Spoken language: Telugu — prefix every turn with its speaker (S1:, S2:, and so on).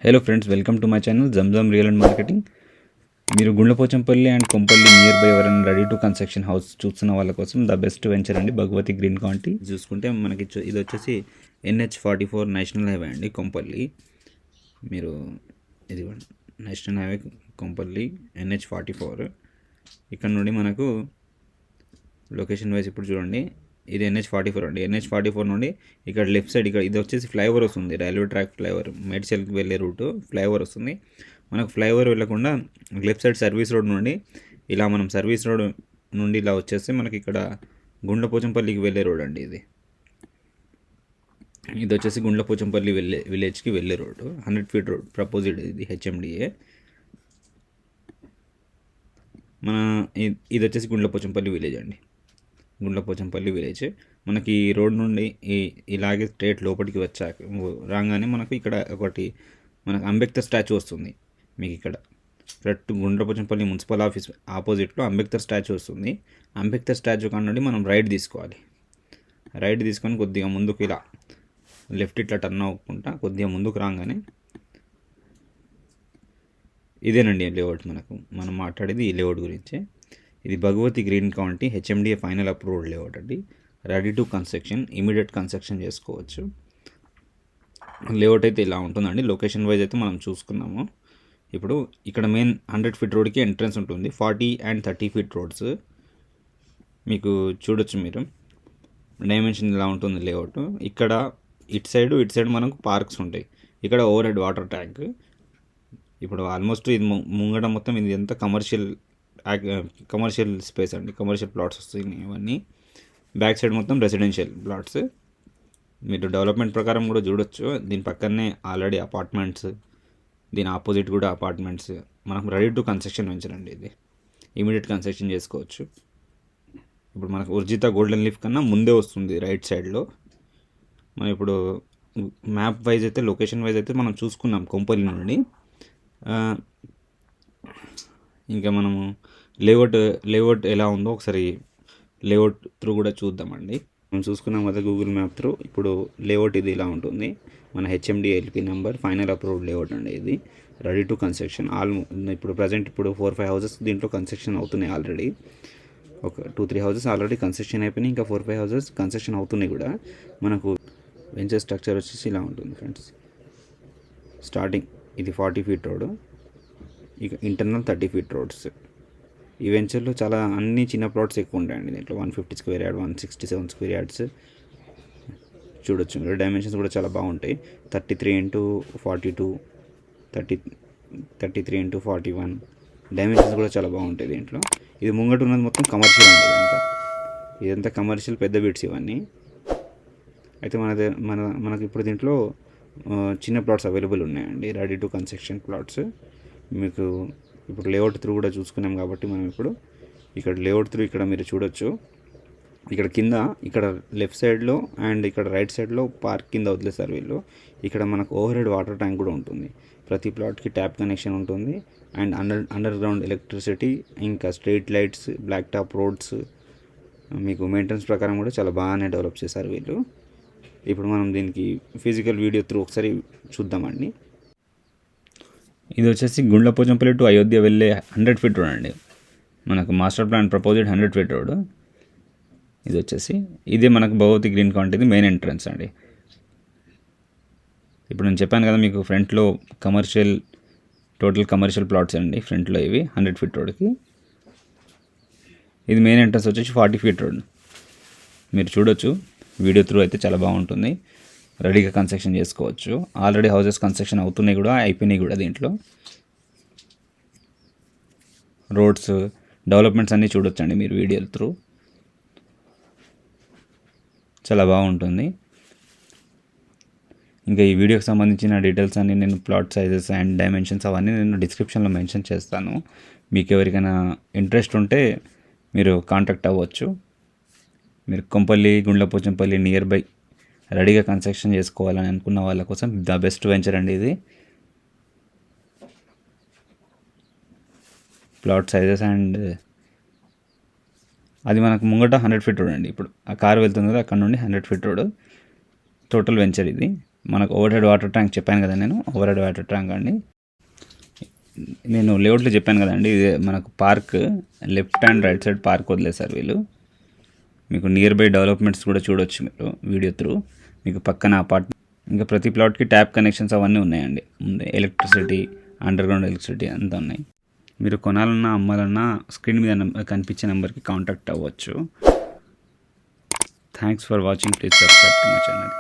S1: Hello friends, welcome to my channel Zamzam real and marketing. మీరు Gundlapochampalli and Kompally near by ఎవరైనా రెడీ టు కన్స్ట్రక్షన్ హౌస్ చూస్తున్న వాళ్ళ కోసం ద బెస్ట్ వెంచర్ అండి భగవతి గ్రీన్ కౌంటీ. చూసుకుంటే మనకి ఇది వచ్చేసి NH44 నేషనల్ హైవే అండి కొంపల్లి. మీరు ఇది నేషనల్ హైవే కొంపల్లి NH44. ఇక్కడ నుండి మనకు లొకేషన్ వైజ్ ఇప్పుడు చూడండి, ఇది NH44 అండి. NH44 నుండి ఇక్కడ లెఫ్ట్ సైడ్ ఇక్కడ ఇది వచ్చేసి ఫ్లైఓవర్ వస్తుంది, రైల్వే ట్రాక్ ఫ్లైఓవర్, మేడ్చల్కి వెళ్ళే రూటు ఫ్లైఓవర్ వస్తుంది. మనకు ఫ్లైఓవర్ వెళ్ళకుండా లెఫ్ట్ సైడ్ సర్వీస్ రోడ్ నుండి ఇలా మనం సర్వీస్ రోడ్ నుండి ఇలా వచ్చేస్తే మనకి ఇక్కడ గుండ్లపోచంపల్లికి వెళ్ళే రోడ్ అండి. ఇది వచ్చేసి గుండ్లపోచంపల్లి విలేజ్కి వెళ్ళే రోడ్డు, 100 feet రోడ్ ప్రపోజ్డ్. ఇది HMDA. మన ఇది వచ్చేసి గుండ్లపోచంపల్లి విలేజ్ అండి. గుండ్లపోచంపల్లి విలేజ్ మనకి రోడ్ నుండి ఇలాగే స్ట్రేట్ లోపలికి వచ్చాక రాగానే మనకు ఇక్కడ ఒకటి మనకు అంబేద్కర్ స్టాచ్యూ వస్తుంది. మీకు ఇక్కడ కరెక్ట్ గుండ్లపోచంపల్లి మున్సిపల్ ఆఫీస్ ఆపోజిట్లో అంబేద్కర్ స్టాచ్యూ వస్తుంది. అంబేద్కర్ స్టాచ్యూ కానుండి మనం రైట్ తీసుకోవాలి. రైట్ తీసుకొని కొద్దిగా ముందుకు ఇలా లెఫ్ట్ ఇట్లా టర్న్ అవ్వకుండా కొద్దిగా ముందుకు రాగానే ఇదేనండి లేఅవుట్. మనం మాట్లాడేది ఈ లేఅవుట్ గురించి. ఇది Bhagavathi green county HMDA final approved layout అండి. Ready to construction, immediate construction చేసుకోవచ్చు. లేఅవుట్ అయితే ఇలా ఉంటుందండి. లొకేషన్ వైజ్ అయితే మనం చూసుకున్నాము. ఇప్పుడు ఇక్కడ మెయిన్ 100 feet రోడ్కి ఎంట్రన్స్ ఉంటుంది. 40 and 30 feet రోడ్స్ మీకు చూడొచ్చు. మీరు డైమెన్షన్ ఇలా ఉంటుంది లేఅవుట్. ఇక్కడ ఇటు సైడ్ మనకు పార్క్స్ ఉంటాయి. ఇక్కడ ఓవర్ హెడ్ వాటర్ ట్యాంక్. ఇప్పుడు ఆల్మోస్ట్ ఇది ముంగడ మొత్తం ఇది ఎంత కమర్షియల్ స్పేస్ అండి, కమర్షియల్ ప్లాట్స్ వస్తాయి ఇవన్నీ. బ్యాక్ సైడ్ మొత్తం రెసిడెన్షియల్ ప్లాట్స్. మీరు డెవలప్మెంట్ ప్రకారం కూడా చూడొచ్చు. దీని పక్కనే ఆల్రెడీ అపార్ట్మెంట్స్, దీని ఆపోజిట్ కూడా అపార్ట్మెంట్స్. మనకు రెడీ టు కన్స్ట్రక్షన్ వెంచర్ అండి. ఇది ఇమీడియట్ కన్స్ట్రక్షన్ చేసుకోవచ్చు. ఇప్పుడు మనకు ఉర్జిత గోల్డెన్ లీఫ్ కన్నా ముందే వస్తుంది రైట్ సైడ్లో. మనం ఇప్పుడు మ్యాప్ వైజ్ అయితే లొకేషన్ వైజ్ అయితే మనం చూసుకున్నాం కొంపల్లి నుండి. ఇంకా మనము లేఅవుట్ ఎలా ఉందో ఒకసారి లేఅవుట్ త్రూ కూడా చూద్దామండి. మనం చూసుకున్నాం కదా గూగుల్ మ్యాప్ త్రూ. ఇప్పుడు లేఅవుట్ ఇది ఇలా ఉంటుంది. మన HMDA LP number final approved layout అండి. ఇది రెడీ టు కన్స్ట్రక్షన్. ఇప్పుడు ప్రజెంట్ 4-5 houses దీంట్లో కన్స్ట్రక్షన్ అవుతున్నాయి ఆల్రెడీ. ఒక 2-3 houses ఆల్రెడీ కన్స్ట్రక్షన్ అయిపోయినాయి. ఇంకా 4-5 houses కన్స్ట్రక్షన్ అవుతున్నాయి కూడా. మనకు వెంచర్ స్ట్రక్చర్ వచ్చేసి ఇలా ఉంటుంది ఫ్రెండ్స్. స్టార్టింగ్ ఇది 40 feet రోడ్, ఇక ఇంటర్నల్ 30 feet రోడ్స్. ఈ వెంచర్లో చాలా అన్ని చిన్న ప్లాట్స్ ఎక్కువ ఉంటాయండి. దీంట్లో 150 square yard, 167 square yards చూడొచ్చు. మీరు డైమెన్షన్స్ కూడా చాలా బాగుంటాయి. 33 into 42, 33 into 41 డైమెన్షన్స్ కూడా చాలా బాగుంటాయి దీంట్లో. ఇది ముంగట ఉన్నది మొత్తం కమర్షియల్ అండి. ఇదంతా కమర్షియల్ పెద్ద బిట్స్ ఇవన్నీ. అయితే మనకి ఇప్పుడు దీంట్లో చిన్న ప్లాట్స్ అవైలబుల్ ఉన్నాయండి, రెడీ టు కన్స్ట్రక్షన్ ప్లాట్స్. మీకు ఇప్పుడు లేఅవుట్ త్రూ కూడా చూసుకున్నాం కాబట్టి మనం ఇప్పుడు ఇక్కడ లేఅవుట్ త్రూ ఇక్కడ మీరు చూడొచ్చు. ఇక్కడ కింద ఇక్కడ లెఫ్ట్ సైడ్లో అండ్ ఇక్కడ రైట్ సైడ్లో పార్క్ కింద వదిలేస్తారు వీళ్ళు. ఇక్కడ మనకు ఓవర్ హెడ్ వాటర్ ట్యాంక్ కూడా ఉంటుంది. ప్రతి ప్లాట్కి ట్యాప్ కనెక్షన్ ఉంటుంది. అండ్ అండర్ గ్రౌండ్ ఎలక్ట్రిసిటీ, ఇంకా street lights, black top roads. మీకు మెయింటెనెన్స్ ప్రకారం కూడా చాలా బాగానే డెవలప్ చేశారు వీళ్ళు. ఇప్పుడు మనం దీనికి ఫిజికల్ వీడియో త్రూ ఒకసారి చూద్దామండి. ఇది వచ్చేసి గుండ్లపోచంపల్లి టు అయోధ్య వెళ్ళే 100 feet రోడ్ అండి. మనకు master plan proposed 100 feet road. ఇది వచ్చేసి ఇదే మనకు భగవతి గ్రీన్ కౌంటీది మెయిన్ ఎంట్రన్స్ అండి. ఇప్పుడు నేను చెప్పాను కదా మీకు ఫ్రంట్లో టోటల్ కమర్షియల్ ప్లాట్స్ అండి ఫ్రంట్లో ఇవి 100 feet రోడ్కి. ఇది మెయిన్ ఎంట్రన్స్ వచ్చేసి 40 feet రోడ్. మీరు చూడొచ్చు, వీడియో త్రూ అయితే చాలా బాగుంటుంది. రెడీగా కన్స్ట్రక్షన్ చేసుకోవచ్చు. ఆల్రెడీ హౌసెస్ కన్స్ట్రక్షన్ అవుతున్నాయి కూడా, అయిపోయినాయి కూడా. దీంట్లో రోడ్స్ డెవలప్మెంట్స్ అన్నీ చూడొచ్చండి మీరు వీడియో త్రూ. చాలా బాగుంటుంది. ఇంకా ఈ వీడియోకి సంబంధించిన డీటెయిల్స్ అన్నీ నేను ప్లాట్ సైజెస్ అండ్ డైమెన్షన్స్ అవన్నీ నేను డిస్క్రిప్షన్లో మెన్షన్ చేస్తాను. మీకు ఎవరికైనా ఇంట్రెస్ట్ ఉంటే మీరు కాంటాక్ట్ అవ్వచ్చు. మీరు కొంపల్లి, గుండ్లపోచంపల్లి నియర్ బై రెడీగా కన్స్ట్రక్షన్ చేసుకోవాలని అనుకున్న వాళ్ళ కోసం ద బెస్ట్ వెంచర్ అండి ఇది. ప్లాట్ సైజెస్ అండ్ అది మనకు ముంగట 100 feet రోడ్ అండి. ఇప్పుడు ఆ కారు వెళ్తుంది కదా, అక్కడ నుండి 100 feet రోడ్ టోటల్ వెంచర్ ఇది. మనకు ఓవర్ హెడ్ వాటర్ ట్యాంక్ చెప్పాను కదా, నేను ఓవర్ హెడ్ వాటర్ ట్యాంక్ అండి. నేను లేఅవుట్లో చెప్పాను కదండి, ఇది మనకు park left and right side park వదిలేశారు వీళ్ళు. మీకు నియర్ బై డెవలప్మెంట్స్ కూడా చూడొచ్చు మీరు వీడియో త్రూ. మీకు పక్కన అపార్ట్మెంట్, ఇంకా ప్రతి ప్లాట్కి ట్యాప్ కనెక్షన్స్ అవన్నీ ఉన్నాయండి. ముందే ఎలక్ట్రిసిటీ, అండర్ గ్రౌండ్ ఎలక్ట్రిసిటీ అంతా ఉన్నాయి. మీరు కొనాలన్నా అమ్మాలన్నా స్క్రీన్ మీద కనిపించే నెంబర్కి కాంటాక్ట్ అవ్వచ్చు. Thanks for watching. Please subscribe to my channel.